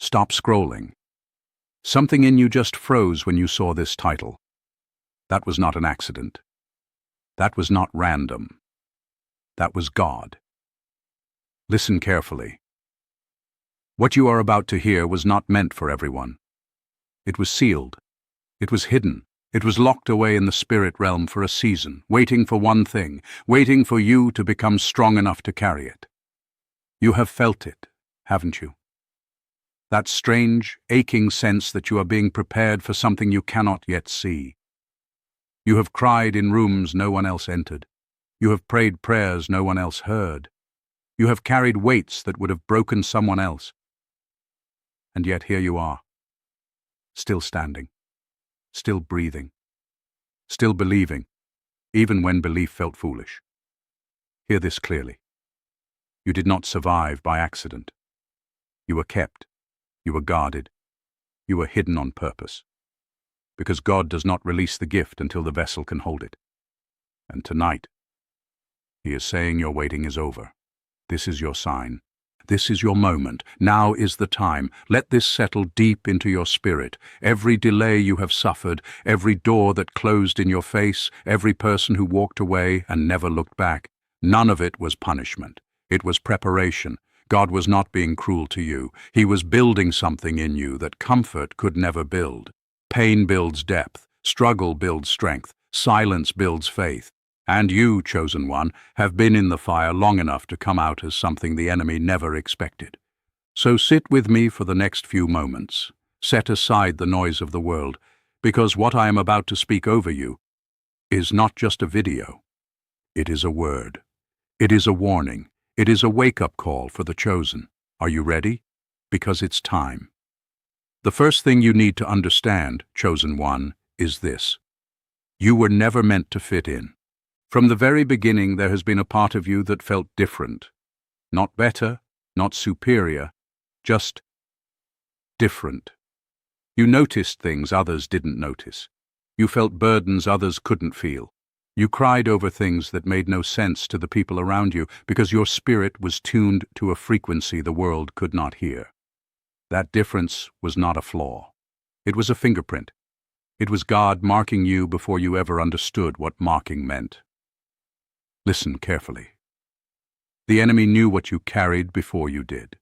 Stop scrolling. Something in you just froze when you saw this title. That was not an accident. That was not random. That was God. Listen carefully. What you are about to hear was not meant for everyone. It was sealed. It was hidden. It was locked away in the spirit realm for a season, waiting for one thing, waiting for you to become strong enough to carry it. You have felt it, haven't you? That strange, aching sense that you are being prepared for something you cannot yet see. You have cried in rooms no one else entered. You have prayed prayers no one else heard. You have carried weights that would have broken someone else. And yet here you are, still standing, still breathing, still believing, even when belief felt foolish. Hear this clearly. You did not survive by accident. You were kept. You were guarded. You were hidden on purpose. Because God does not release the gift until the vessel can hold it. And tonight, He is saying your waiting is over. This is your sign. This is your moment. Now is the time. Let this settle deep into your spirit. Every delay you have suffered, every door that closed in your face, every person who walked away and never looked back, none of it was punishment. It was preparation. God was not being cruel to you. He was building something in you that comfort could never build. Pain builds depth. Struggle builds strength. Silence builds faith. And you, chosen one, have been in the fire long enough to come out as something the enemy never expected. So sit with me for the next few moments. Set aside the noise of the world, because what I am about to speak over you is not just a video. It is a word. It is a warning. It is a wake-up call for the chosen. Are you ready? Because it's time. The first thing you need to understand, chosen one, is this. You were never meant to fit in. From the very beginning, there has been a part of you that felt different. Not better, not superior, just different. You noticed things others didn't notice. You felt burdens others couldn't feel. You cried over things that made no sense to the people around you because your spirit was tuned to a frequency the world could not hear. That difference was not a flaw. It was a fingerprint. It was God marking you before you ever understood what marking meant. Listen carefully. The enemy knew what you carried before you did.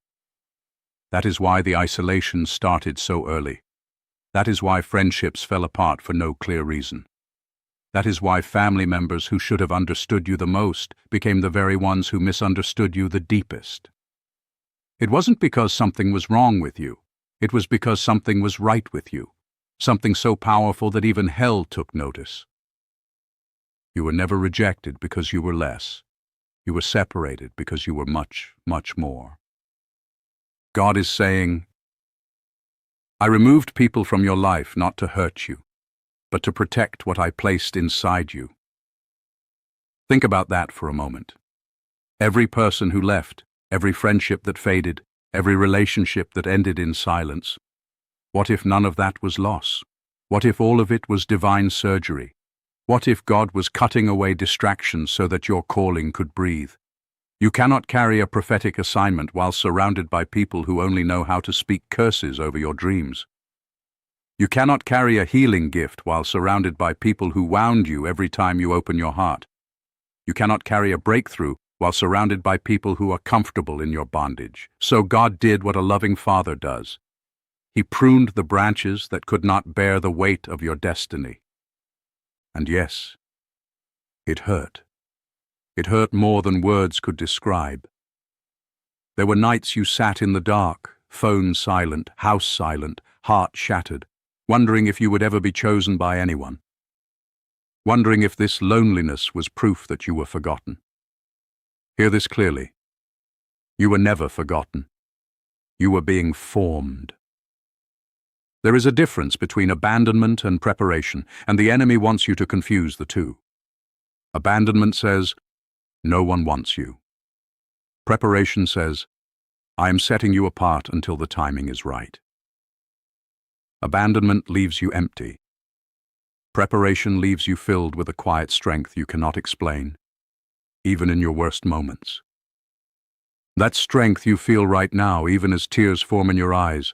That is why the isolation started so early. That is why friendships fell apart for no clear reason. That is why family members who should have understood you the most became the very ones who misunderstood you the deepest. It wasn't because something was wrong with you. It was because something was right with you. Something so powerful that even hell took notice. You were never rejected because you were less. You were separated because you were much, much more. God is saying, I removed people from your life not to hurt you, but to protect what I placed inside you. Think about that for a moment. Every person who left, every friendship that faded, every relationship that ended in silence. What if none of that was loss? What if all of it was divine surgery? What if God was cutting away distractions so that your calling could breathe? You cannot carry a prophetic assignment while surrounded by people who only know how to speak curses over your dreams. You cannot carry a healing gift while surrounded by people who wound you every time you open your heart. You cannot carry a breakthrough while surrounded by people who are comfortable in your bondage. So God did what a loving father does. He pruned the branches that could not bear the weight of your destiny. And yes, it hurt. It hurt more than words could describe. There were nights you sat in the dark, phone silent, house silent, heart shattered, wondering if you would ever be chosen by anyone. Wondering if this loneliness was proof that you were forgotten. Hear this clearly. You were never forgotten. You were being formed. There is a difference between abandonment and preparation, and the enemy wants you to confuse the two. Abandonment says, no one wants you. Preparation says, I am setting you apart until the timing is right. Abandonment leaves you empty. Preparation leaves you filled with a quiet strength you cannot explain, even in your worst moments. That strength you feel right now, even as tears form in your eyes,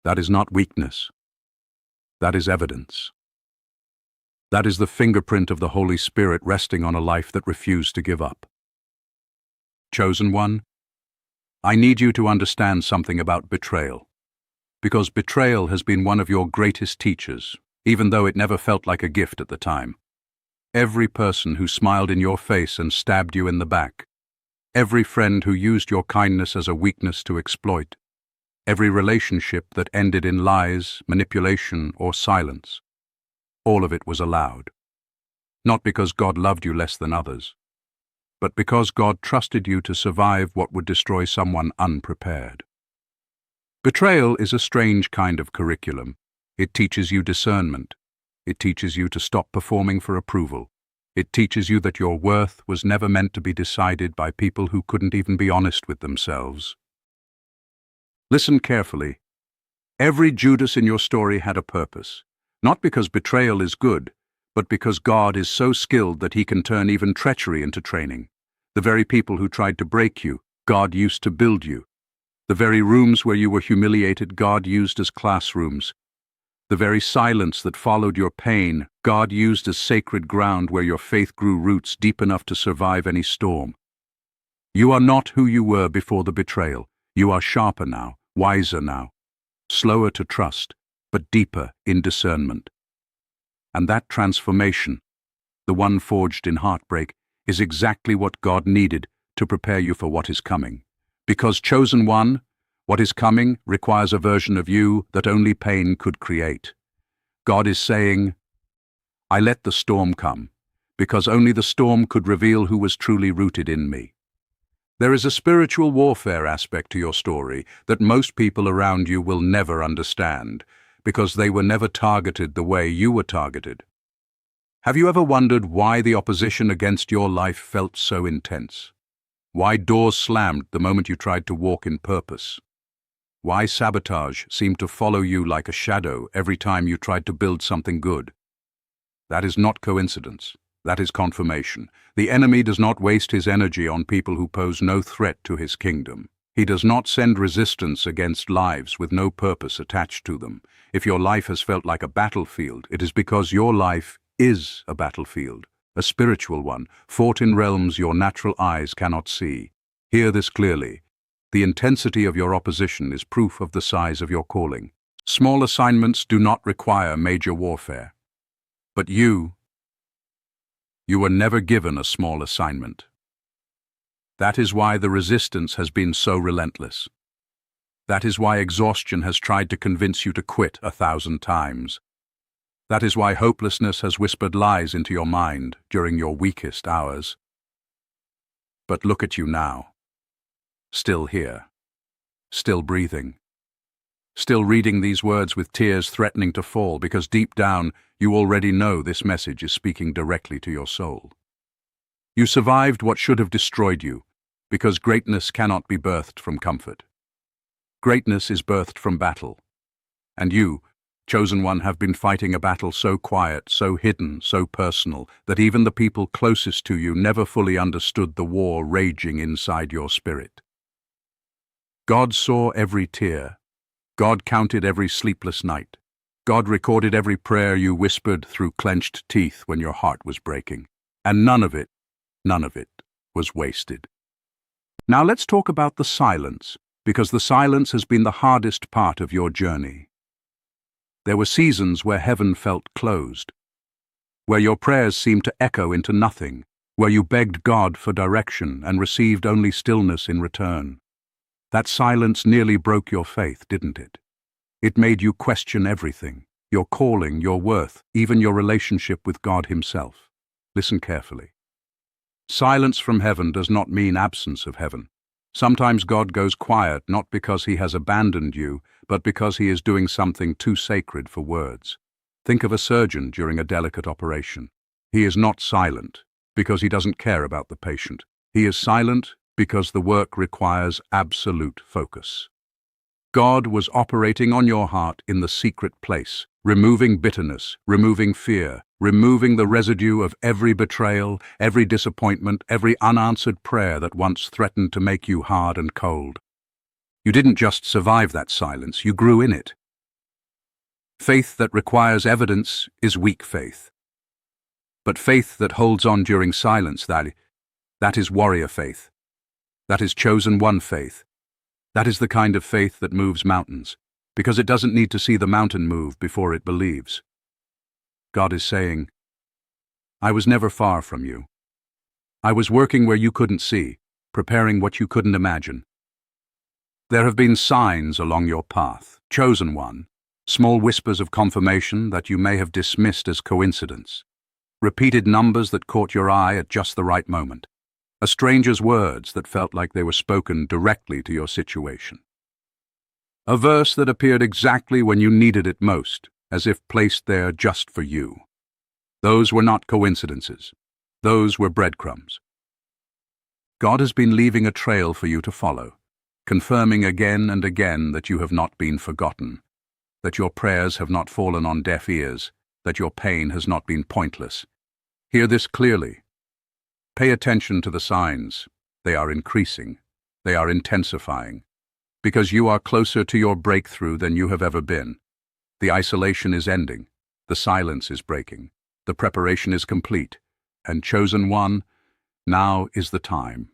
That is not weakness. That is evidence. That is the fingerprint of the Holy Spirit resting on a life that refused to give up. Chosen one, I need you to understand something about betrayal, because betrayal has been one of your greatest teachers, even though it never felt like a gift at the time. Every person who smiled in your face and stabbed you in the back, every friend who used your kindness as a weakness to exploit, every relationship that ended in lies, manipulation, or silence, all of it was allowed. Not because God loved you less than others, but because God trusted you to survive what would destroy someone unprepared. Betrayal is a strange kind of curriculum. It teaches you discernment. It teaches you to stop performing for approval. It teaches you that your worth was never meant to be decided by people who couldn't even be honest with themselves. Listen carefully. Every Judas in your story had a purpose, not because betrayal is good, but because God is so skilled that he can turn even treachery into training. The very people who tried to break you, God used to build you. The very rooms where you were humiliated, God used as classrooms. The very silence that followed your pain, God used as sacred ground where your faith grew roots deep enough to survive any storm. You are not who you were before the betrayal. You are sharper now, wiser now, slower to trust, but deeper in discernment. And that transformation, the one forged in heartbreak, is exactly what God needed to prepare you for what is coming. Because, chosen one, what is coming requires a version of you that only pain could create. God is saying, I let the storm come, because only the storm could reveal who was truly rooted in me. There is a spiritual warfare aspect to your story that most people around you will never understand, because they were never targeted the way you were targeted. Have you ever wondered why the opposition against your life felt so intense? Why doors slammed the moment you tried to walk in purpose? Why sabotage seemed to follow you like a shadow every time you tried to build something good? That is not coincidence. That is confirmation. The enemy does not waste his energy on people who pose no threat to his kingdom. He does not send resistance against lives with no purpose attached to them. If your life has felt like a battlefield, it is because your life is a battlefield, a spiritual one, fought in realms your natural eyes cannot see. Hear this clearly. The intensity of your opposition is proof of the size of your calling. Small assignments do not require major warfare. But you were never given a small assignment. That is why the resistance has been so relentless. That is why exhaustion has tried to convince you to quit 1,000 times. That is why hopelessness has whispered lies into your mind during your weakest hours. But look at you now. Still here. Still breathing. Still reading these words with tears threatening to fall, because deep down you already know this message is speaking directly to your soul. You survived what should have destroyed you, because greatness cannot be birthed from comfort. Greatness is birthed from battle. And you, chosen one, have been fighting a battle so quiet, so hidden, so personal, that even the people closest to you never fully understood the war raging inside your spirit. God saw every tear. God counted every sleepless night. God recorded every prayer you whispered through clenched teeth when your heart was breaking. And none of it was wasted. Now let's talk about the silence, because the silence has been the hardest part of your journey. There were seasons where heaven felt closed, where your prayers seemed to echo into nothing, where you begged God for direction and received only stillness in return. That silence nearly broke your faith, didn't it? It made you question everything, your calling, your worth, even your relationship with God himself. Listen carefully. Silence from heaven does not mean absence of heaven. Sometimes God goes quiet not because he has abandoned you, but because he is doing something too sacred for words. Think of a surgeon during a delicate operation. He is not silent because he doesn't care about the patient. He is silent because the work requires absolute focus. God was operating on your heart in the secret place, removing bitterness, removing fear, removing the residue of every betrayal, every disappointment, every unanswered prayer that once threatened to make you hard and cold. You didn't just survive that silence, you grew in it. Faith that requires evidence is weak faith. But faith that holds on during silence, that is warrior faith. That is chosen one faith. That is the kind of faith that moves mountains, because it doesn't need to see the mountain move before it believes. God is saying, I was never far from you. I was working where you couldn't see, preparing what you couldn't imagine. There have been signs along your path, chosen one, small whispers of confirmation that you may have dismissed as coincidence, repeated numbers that caught your eye at just the right moment, a stranger's words that felt like they were spoken directly to your situation. A verse that appeared exactly when you needed it most, as if placed there just for you. Those were not coincidences. Those were breadcrumbs. God has been leaving a trail for you to follow, confirming again and again that you have not been forgotten, that your prayers have not fallen on deaf ears, that your pain has not been pointless. Hear this clearly. Pay attention to the signs. They are increasing. They are intensifying. Because you are closer to your breakthrough than you have ever been. The isolation is ending. The silence is breaking. The preparation is complete. And chosen one, now is the time.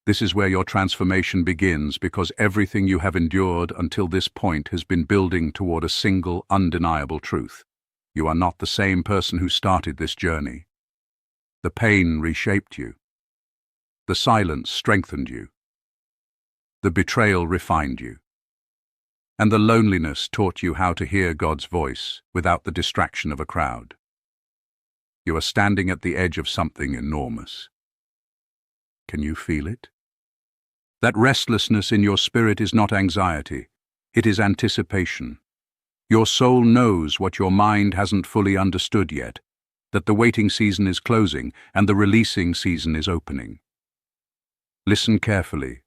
This is where your transformation begins, because everything you have endured until this point has been building toward a single, undeniable truth. You are not the same person who started this journey. The pain reshaped you. The silence strengthened you. The betrayal refined you. And the loneliness taught you how to hear God's voice without the distraction of a crowd. You are standing at the edge of something enormous. Can you feel it? That restlessness in your spirit is not anxiety, it is anticipation. Your soul knows what your mind hasn't fully understood yet, that the waiting season is closing and the releasing season is opening. Listen carefully.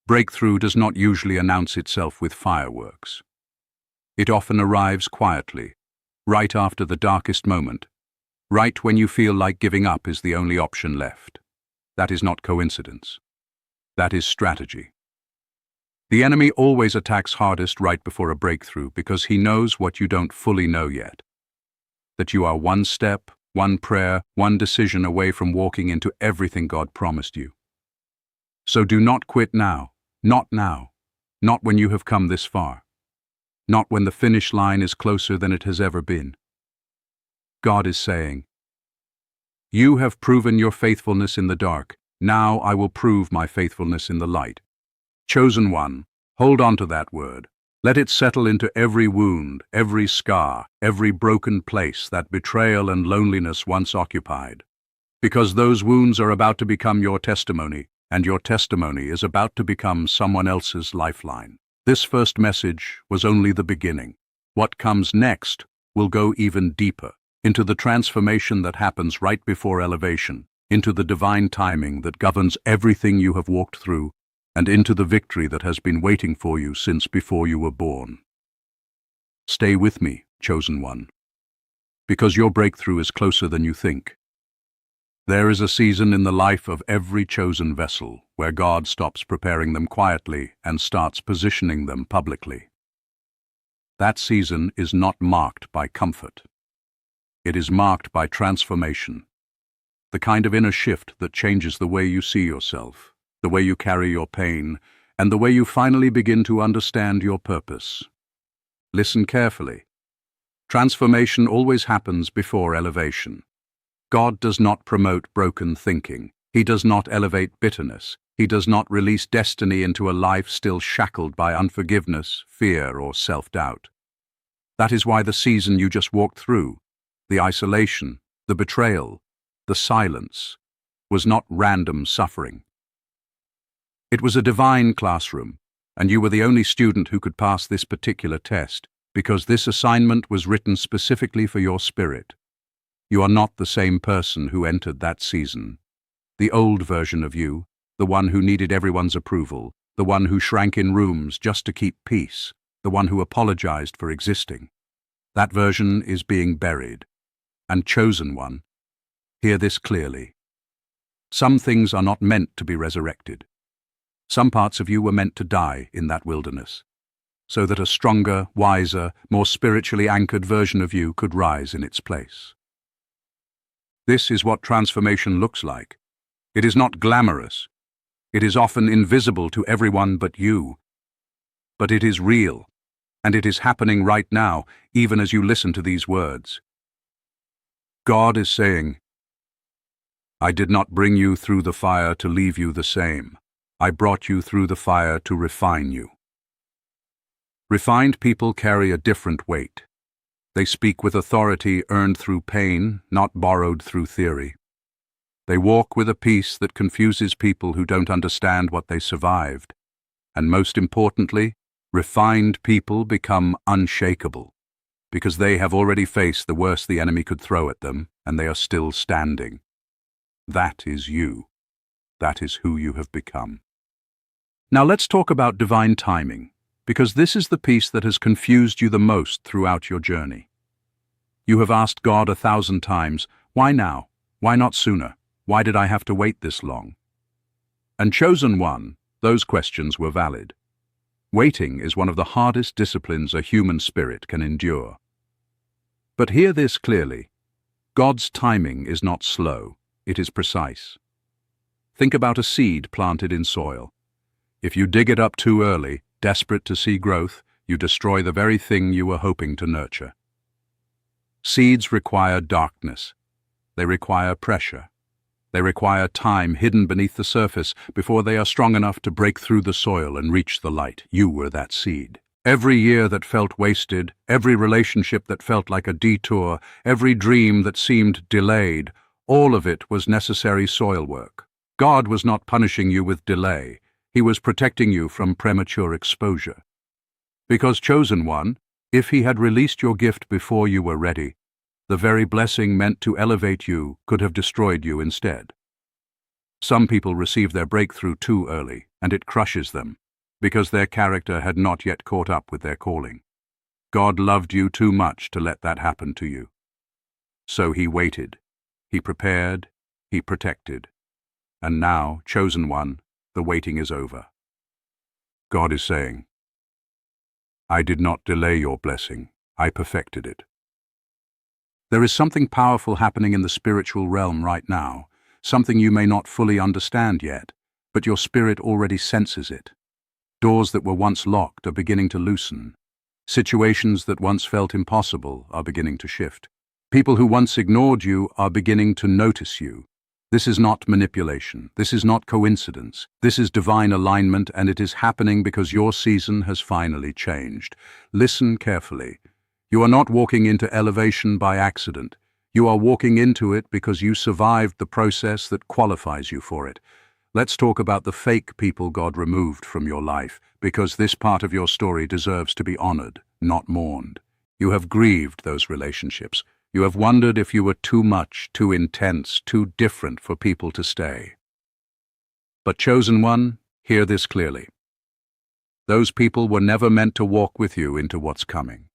Breakthrough does not usually announce itself with fireworks. It often arrives quietly, right after the darkest moment, right when you feel like giving up is the only option left. That is not coincidence. That is strategy. The enemy always attacks hardest right before a breakthrough because he knows what you don't fully know yet. That you are one step, one prayer, one decision away from walking into everything God promised you. So do not quit now. Not now. Not when you have come this far. Not when the finish line is closer than it has ever been. God is saying, you have proven your faithfulness in the dark. Now I will prove my faithfulness in the light. Chosen one, hold on to that word. Let it settle into every wound, every scar, every broken place that betrayal and loneliness once occupied. Because those wounds are about to become your testimony, and your testimony is about to become someone else's lifeline. This first message was only the beginning. What comes next will go even deeper, into the transformation that happens right before elevation, into the divine timing that governs everything you have walked through, and into the victory that has been waiting for you since before you were born. Stay with me, chosen one, because your breakthrough is closer than you think. There is a season in the life of every chosen vessel where God stops preparing them quietly and starts positioning them publicly. That season is not marked by comfort. It is marked by transformation. The kind of inner shift that changes the way you see yourself, the way you carry your pain, and the way you finally begin to understand your purpose. Listen carefully. Transformation always happens before elevation. God does not promote broken thinking. He does not elevate bitterness. He does not release destiny into a life still shackled by unforgiveness, fear, or self-doubt. That is why the season you just walked through, the isolation, the betrayal, the silence, was not random suffering. It was a divine classroom, and you were the only student who could pass this particular test, because this assignment was written specifically for your spirit. You are not the same person who entered that season. The old version of you, the one who needed everyone's approval, the one who shrank in rooms just to keep peace, the one who apologized for existing. That version is being buried. And chosen one, hear this clearly. Some things are not meant to be resurrected. Some parts of you were meant to die in that wilderness. so that a stronger, wiser, more spiritually anchored version of you could rise in its place. This is what transformation looks like. It is not glamorous. It is often invisible to everyone but you. But it is real, and it is happening right now, even as you listen to these words. God is saying, I did not bring you through the fire to leave you the same. I brought you through the fire to refine you. Refined people carry a different weight. They speak with authority earned through pain, not borrowed through theory. They walk with a peace that confuses people who don't understand what they survived. And most importantly, refined people become unshakable, because they have already faced the worst the enemy could throw at them, and they are still standing. That is you. That is who you have become. Now let's talk about divine timing, because this is the piece that has confused you the most throughout your journey. You have asked God 1,000 times, why now? Why not sooner? Why did I have to wait this long? And chosen one, those questions were valid. Waiting is one of the hardest disciplines a human spirit can endure. But hear this clearly. God's timing is not slow, it is precise. Think about a seed planted in soil. If you dig it up too early, desperate to see growth, you destroy the very thing you were hoping to nurture. Seeds require darkness. They require pressure. They require time hidden beneath the surface before they are strong enough to break through the soil and reach the light. You were that seed. Every year that felt wasted, every relationship that felt like a detour, every dream that seemed delayed, all of it was necessary soil work. God was not punishing you with delay. He was protecting you from premature exposure. Because chosen one, if he had released your gift before you were ready, the very blessing meant to elevate you could have destroyed you instead. Some people receive their breakthrough too early, and it crushes them, because their character had not yet caught up with their calling. God loved you too much to let that happen to you. So he waited. He prepared. He protected. And now, chosen one, the waiting is over. God is saying, I did not delay your blessing. I perfected it. There is something powerful happening in the spiritual realm right now, something you may not fully understand yet, but your spirit already senses it. Doors that were once locked are beginning to loosen. Situations that once felt impossible are beginning to shift. People who once ignored you are beginning to notice you. This is not manipulation. This is not coincidence. This is divine alignment, and it is happening because your season has finally changed. Listen carefully. You are not walking into elevation by accident. You are walking into it because you survived the process that qualifies you for it. Let's talk about the fake people God removed from your life, because this part of your story deserves to be honored, not mourned. You have grieved those relationships. You have wondered if you were too much, too intense, too different for people to stay. But chosen one, hear this clearly. Those people were never meant to walk with you into what's coming.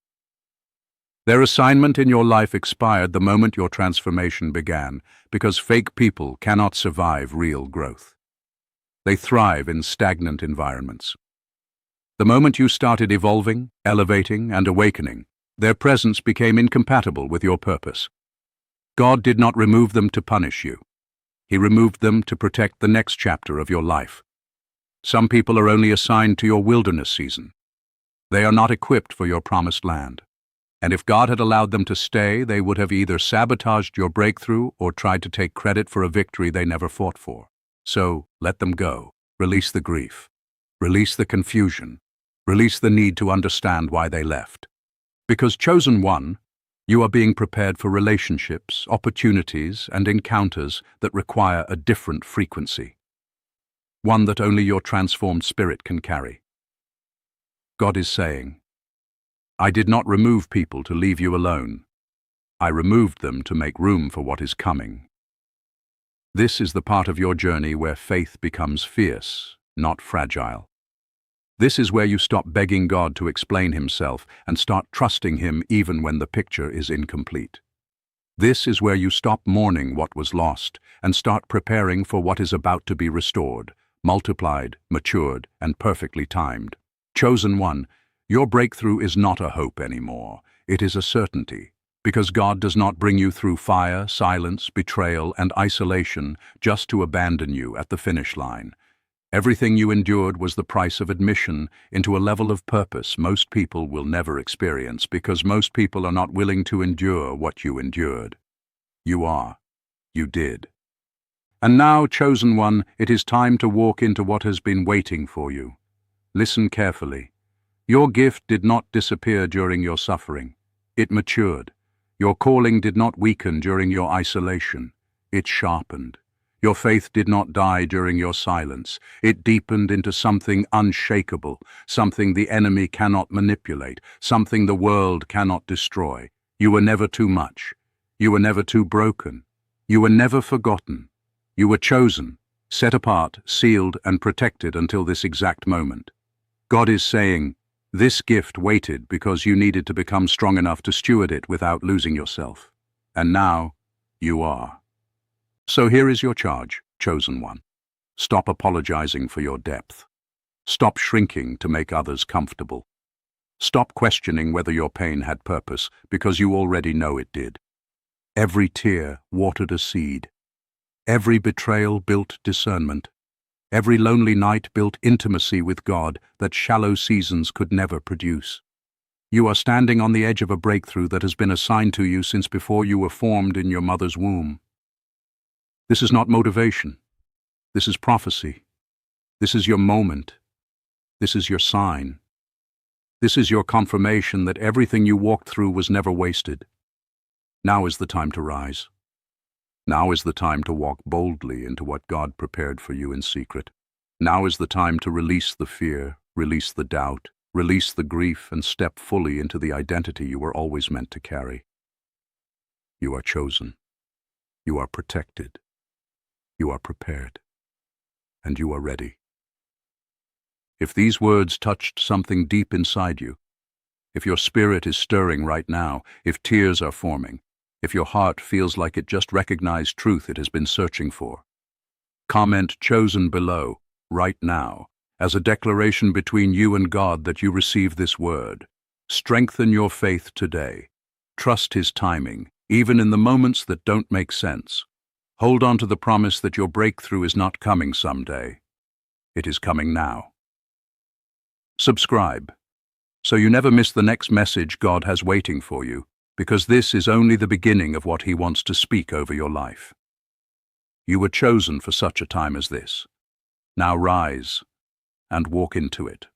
Their assignment in your life expired the moment your transformation began, because fake people cannot survive real growth. They thrive in stagnant environments. The moment you started evolving, elevating, and awakening, their presence became incompatible with your purpose. God did not remove them to punish you. He removed them to protect the next chapter of your life. Some people are only assigned to your wilderness season. They are not equipped for your promised land. And if God had allowed them to stay, they would have either sabotaged your breakthrough or tried to take credit for a victory they never fought for. So, let them go. Release the grief. Release the confusion. Release the need to understand why they left. Because chosen one, you are being prepared for relationships, opportunities, and encounters that require a different frequency. One that only your transformed spirit can carry. God is saying, I did not remove people to leave you alone. I removed them to make room for what is coming. This is the part of your journey where faith becomes fierce, not fragile. This is where you stop begging God to explain himself and start trusting him even when the picture is incomplete. This is where you stop mourning what was lost and start preparing for what is about to be restored, multiplied, matured, and perfectly timed. Chosen one, Your breakthrough is not a hope anymore. It is a certainty. Because God does not bring you through fire, silence, betrayal, and isolation just to abandon you at the finish line. Everything you endured was the price of admission into a level of purpose most people will never experience because most people are not willing to endure what you endured. You are. You did. And now, chosen one, it is time to walk into what has been waiting for you. Listen carefully. Your gift did not disappear during your suffering. It matured. Your calling did not weaken during your isolation. It sharpened. Your faith did not die during your silence. It deepened into something unshakable, something the enemy cannot manipulate, something the world cannot destroy. You were never too much. You were never too broken. You were never forgotten. You were chosen, set apart, sealed, and protected until this exact moment. God is saying, this gift waited because you needed to become strong enough to steward it without losing yourself. And now, you are. So here is your charge, chosen one. Stop apologizing for your depth. Stop shrinking to make others comfortable. Stop questioning whether your pain had purpose, because you already know it did. Every tear watered a seed. Every betrayal built discernment. Every lonely night built intimacy with God that shallow seasons could never produce. You are standing on the edge of a breakthrough that has been assigned to you since before you were formed in your mother's womb. This is not motivation. This is prophecy. This is your moment. This is your sign. This is your confirmation that everything you walked through was never wasted. Now is the time to rise. Now is the time to walk boldly into what God prepared for you in secret. Now is the time to release the fear, release the doubt, release the grief, and step fully into the identity you were always meant to carry. You are chosen. You are protected. You are prepared. And you are ready. If these words touched something deep inside you, if your spirit is stirring right now, if tears are forming, if your heart feels like it just recognized truth it has been searching for, comment chosen below, right now, as a declaration between you and God that you receive this word. Strengthen your faith today. Trust His timing, even in the moments that don't make sense. Hold on to the promise that your breakthrough is not coming someday. It is coming now. Subscribe, so you never miss the next message God has waiting for you, because this is only the beginning of what He wants to speak over your life. You were chosen for such a time as this. Now rise and walk into it.